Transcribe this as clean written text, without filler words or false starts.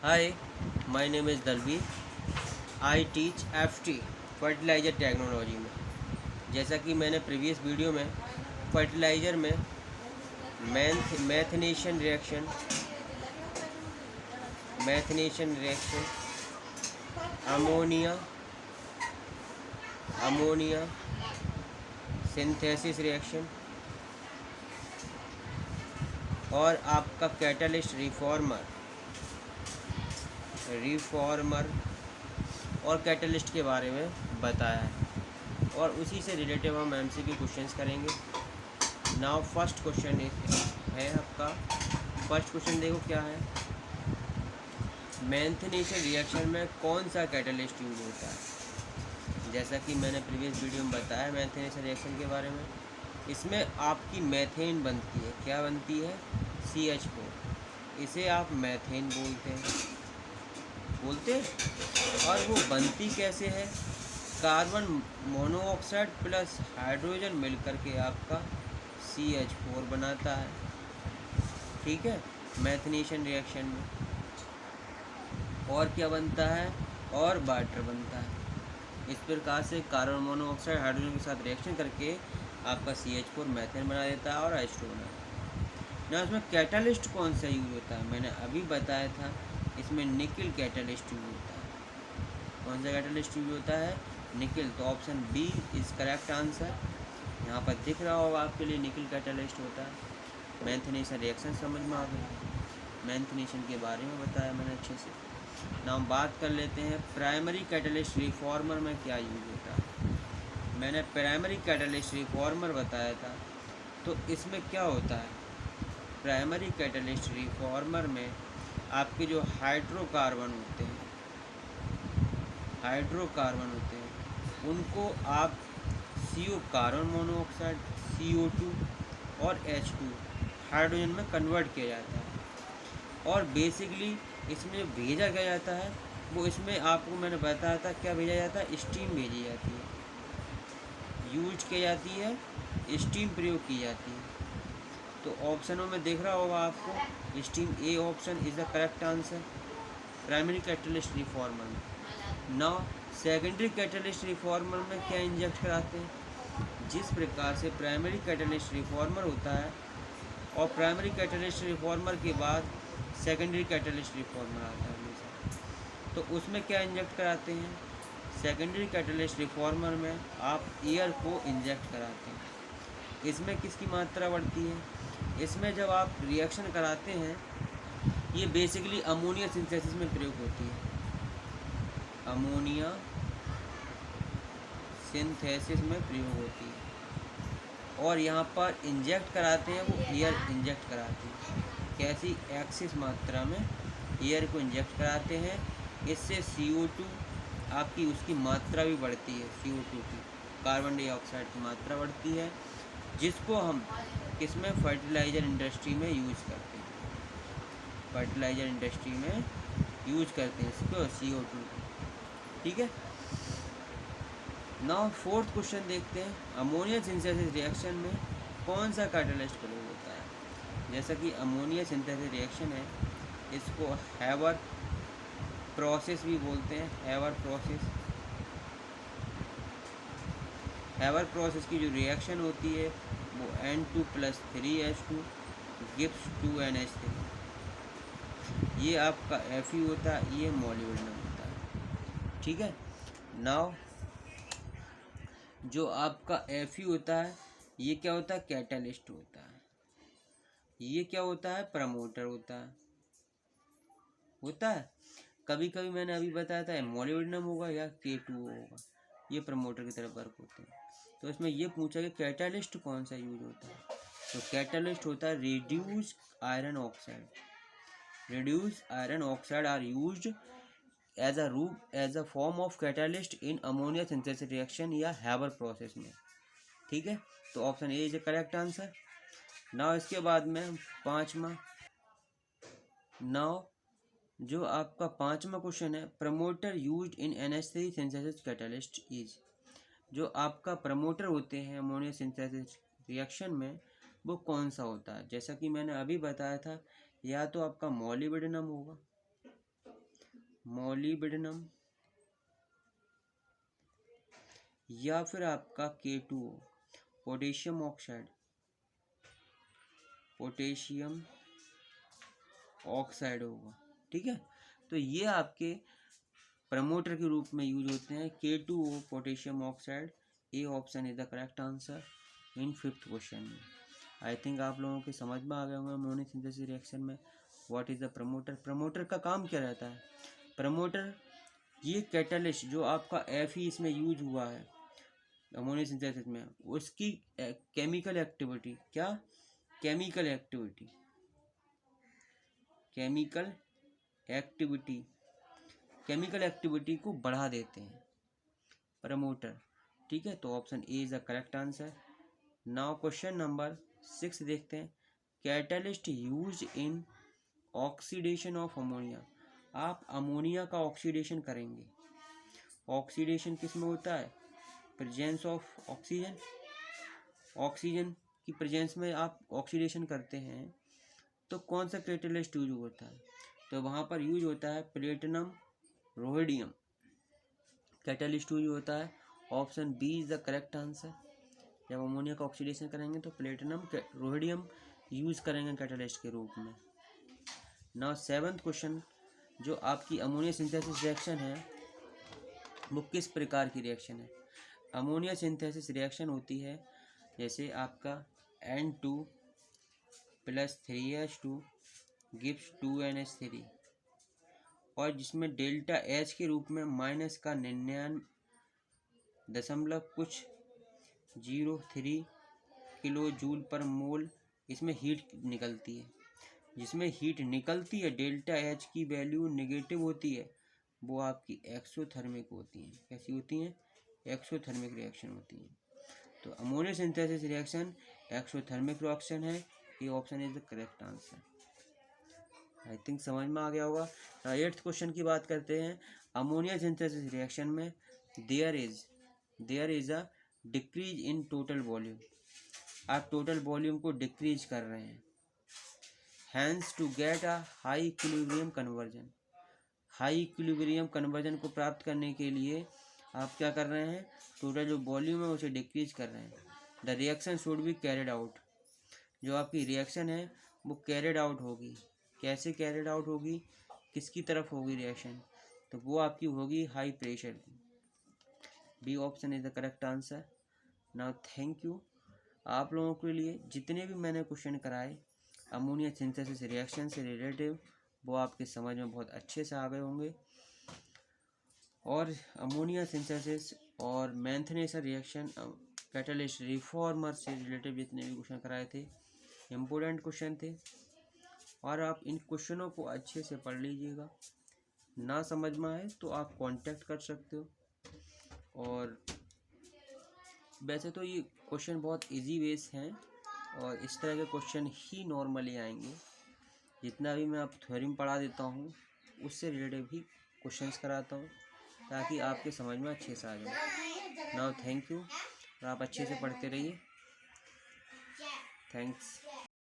Hi, my name is Dalvi. I teach FT fertilizer technology में। जैसा कि मैंने प्रीवियस वीडियो में फर्टिलाइज़र में methanation reaction ammonia ammonia synthesis reaction और आपका कैटलिस्ट रिफॉर्मर और कैटलिस्ट के बारे में बताया है और उसी से रिलेटेड हम एमसीक्यू क्वेश्चंस करेंगे। नाउ फर्स्ट क्वेश्चन है आपका। फर्स्ट क्वेश्चन देखो क्या है। मैथनेशन रिएक्शन में कौन सा कैटलिस्ट यूज होता है। जैसा कि मैंने प्रीवियस वीडियो में बताया मैथनेशन रिएक्शन के बारे में, इसमें आपकी मैथेन बनती है। क्या बनती है? CH4। इसे आप मैथेन बोलते और वो बनती कैसे है? कार्बन मोनोऑक्साइड प्लस हाइड्रोजन मिलकर के आपका CH4 बनाता है। ठीक है, मैथनेशन रिएक्शन में और क्या बनता है? और वाटर बनता है। इस प्रकार से कार्बन मोनोऑक्साइड हाइड्रोजन के साथ रिएक्शन करके आपका CH4 मैथेन बना देता है और H2 बना देता है। ना इसमें कैटलिस्ट कौन सा यूज होता है? मैंने अभी बताया था, इसमें निकल कैटलिस्ट यूज होता है। कौन सा कैटलिस्ट यूज होता है? निकल। तो option B is correct answer. यहाँ पर दिख रहा होगा आपके लिए, निकल कैटलिस्ट होता है। मैथनेशन रिएक्शन समझ में आ गई। मैथनेशन के बारे में बताया मैंने अच्छे से। ना हम बात कर लेते हैं प्राइमरी कैटलिस्ट रिफॉर्मर में क्या यूज होता है। मैंने प्राइमरी कैटलिस्ट रिफॉर्मर बताया था, तो इसमें क्या होता है? प्राइमरी कैटलिस्ट रिफॉर्मर में आपके जो हाइड्रोकार्बन होते हैं उनको आप कार्बन मोनोऑक्साइड CO2 और H2 हाइड्रोजन में कन्वर्ट किया जाता है। और बेसिकली इसमें भेजा क्या जाता है, वो इसमें आपको मैंने बताया था क्या भेजा जाता है? स्टीम भेजी जाती है, यूज की जाती है, स्टीम प्रयोग की जाती है। तो ऑप्शनों में देख रहा होगा आपको, steam A option is the correct answer primary catalyst reformer में। नाउ सेकेंडरी कैटलिस्ट रिफॉर्मर में क्या इंजेक्ट कराते हैं? जिस प्रकार से प्राइमरी कैटलिस्ट रिफॉर्मर होता है और प्राइमरी कैटलिस्ट रिफॉर्मर के बाद सेकेंडरी कैटलिस्ट रिफॉर्मर आता है हमेशा, तो उसमें क्या इंजेक्ट कराते हैं? सेकेंडरी कैटलिस्ट रिफॉर्मर में आप एयर को इंजेक्ट कराते हैं। इसमें किसकी मात्रा बढ़ती है? इसमें जब आप रिएक्शन कराते हैं, ये बेसिकली अमोनिया सिंथेसिस में प्रयोग होती है। अमोनिया सिंथेसिस में प्रयोग होती है और यहाँ पर इंजेक्ट कराते हैं, वो एयर इंजेक्ट कराते हैं। कैसी? एक्सिस मात्रा में एयर को इंजेक्ट कराते हैं। इससे CO2 आपकी उसकी मात्रा भी बढ़ती है। CO2 की, कार्बन डाइऑक्साइड की मात्रा बढ़ती है, जिसको हम किसमें? फर्टिलाइज़र इंडस्ट्री में यूज़ करते हैं। फर्टिलाइज़र इंडस्ट्री में यूज करते हैं इसको, CO2। ठीक है। नाउ फोर्थ क्वेश्चन देखते हैं। अमोनिया सिंथेसिस रिएक्शन में कौन सा कैटलिस्ट प्रयोग होता है? जैसा कि अमोनिया सिंथेसिस रिएक्शन है, इसको हैवर प्रोसेस भी बोलते हैं। हैवर प्रोसेस की जो रिएक्शन होती है वो N2 + 3H2 गिव्स 2NH3। ये आपका Fe होता है, ये मोलिब्डेनम होता है। ठीक है। नाउ जो आपका Fe होता है, ये क्या होता है? कैटलिस्ट होता है। ये क्या होता है? प्रमोटर होता है। कभी कभी मैंने अभी बताया था मोलिब्डेनम होगा या K2 होगा, ये प्रमोटर की तरफ वर्क होते हैं। तो इसमें ये पूछा कि कैटलिस्ट कौन सा यूज होता है, तो कैटलिस्ट होता है reduce iron oxide are used as a form of catalyst in ammonia synthesis reaction या हैवर प्रोसेस में। ठीक है, तो option A is correct answer. Now इसके बाद में जो आपका पांचवा क्वेश्चन है, promoter used in NH3 synthesis catalyst is. जो आपका प्रमोटर होते हैं अमोनिया सिंथेसिस रिएक्शन में, वो कौन सा होता है? जैसा कि मैंने अभी बताया था, या तो आपका मोलिब्डेनम होगा, मोलिब्डेनम, या फिर आपका K2O potassium oxide, potassium oxide होगा। ठीक है, तो ये आपके प्रमोटर के रूप में यूज होते हैं, K2O potassium oxide. A option is the correct answer in 5th question में। आई थिंक आप लोगों के समझ में आ गया होगा अमोनिया सिंथेसिस रिएक्शन में what is the promoter. Promoter का काम क्या रहता है? प्रमोटर ये कैटलिस्ट जो आपका Fe इसमें यूज हुआ है अमोनिया सिंथेसिस में, उसकी केमिकल एक्टिविटी, क्या केमिकल एक्टिविटी, केमिकल एक्टिविटी को बढ़ा देते हैं प्रमोटर। ठीक है, तो option A is the correct answer. Now question number 6 देखते हैं। Catalyst use in oxidation of ammonia. आप अमोनिया का ऑक्सीडेशन करेंगे। ऑक्सीडेशन किस में होता है? Presence of oxygen. ऑक्सीजन की प्रेजेंस में आप ऑक्सीडेशन करते हैं, तो कौन सा कैटलिस्ट यूज होता है? तो वहाँ पर यूज होता है प्लेटिनम रोहिडियम कैटलिस्ट यूज होता है। Option B is the correct answer. जब अमोनिया का ऑक्सीडेशन करेंगे तो प्लेटिनम रोहिडियम यूज करेंगे कैटलिस्ट के रूप में। नाउ 7th क्वेश्चन, जो आपकी अमोनिया सिंथेसिस रिएक्शन है वो किस प्रकार की रिएक्शन है? अमोनिया सिंथेसिस रिएक्शन होती है जैसे आपका N2 + 3H2 गिव्स 2NH3, और जिसमें डेल्टा H के रूप में माइनस का 99.03 किलो जूल पर मोल इसमें हीट निकलती है। जिसमें हीट निकलती है डेल्टा H की वैल्यू नेगेटिव होती है, वो आपकी एक्सोथर्मिक होती हैं। कैसी होती हैं? एक्सोथर्मिक रिएक्शन होती हैं। तो ammonia synthesis reaction exothermic reaction है। ये option is the correct answer. I think समझ में आ गया होगा। 8th क्वेश्चन की बात करते हैं। अमोनिया सिंथेसिस रिएक्शन में there is a decrease in total volume. आप टोटल वॉल्यूम को डिक्रीज कर रहे हैं। Hence to get a high equilibrium conversion. High equilibrium conversion को प्राप्त करने के लिए आप क्या कर रहे हैं? टोटल जो वॉल्यूम है उसे डिक्रीज कर रहे हैं। The reaction should be carried out. जो आपकी रिएक्शन है वो कैरिड आउट होगी। कैसे कैरिड आउट होगी? किसकी तरफ होगी रिएक्शन? तो वो आपकी होगी high pressure. B option is the correct answer. Now thank you. आप लोगों के लिए जितने भी मैंने क्वेश्चन कराए अमोनिया सिंथेसिस रिएक्शन से रिलेटिव, वो आपके समझ में बहुत अच्छे से आ गए होंगे। और अमोनिया सिंथेसिस और मैंथनेशन रिएक्शन कैटलिस्ट रिफॉर्मर से रिलेटिव जितने भी क्वेश्चन कराए थे इम्पोर्टेंट क्वेश्चन थे, और आप इन क्वेश्चनों को अच्छे से पढ़ लीजिएगा। ना समझ में आए तो आप कांटेक्ट कर सकते हो। और वैसे तो ये क्वेश्चन बहुत इजी वेस हैं, और इस तरह के क्वेश्चन ही नॉर्मली आएंगे। जितना भी मैं आप थ्योरी में पढ़ा देता हूँ उससे रिलेटेड भी क्वेश्चंस कराता हूँ, ताकि आपके समझ में अच्छे से आ जाए। नाउ थैंक यू, और आप अच्छे से पढ़ते रहिए। थैंक्स।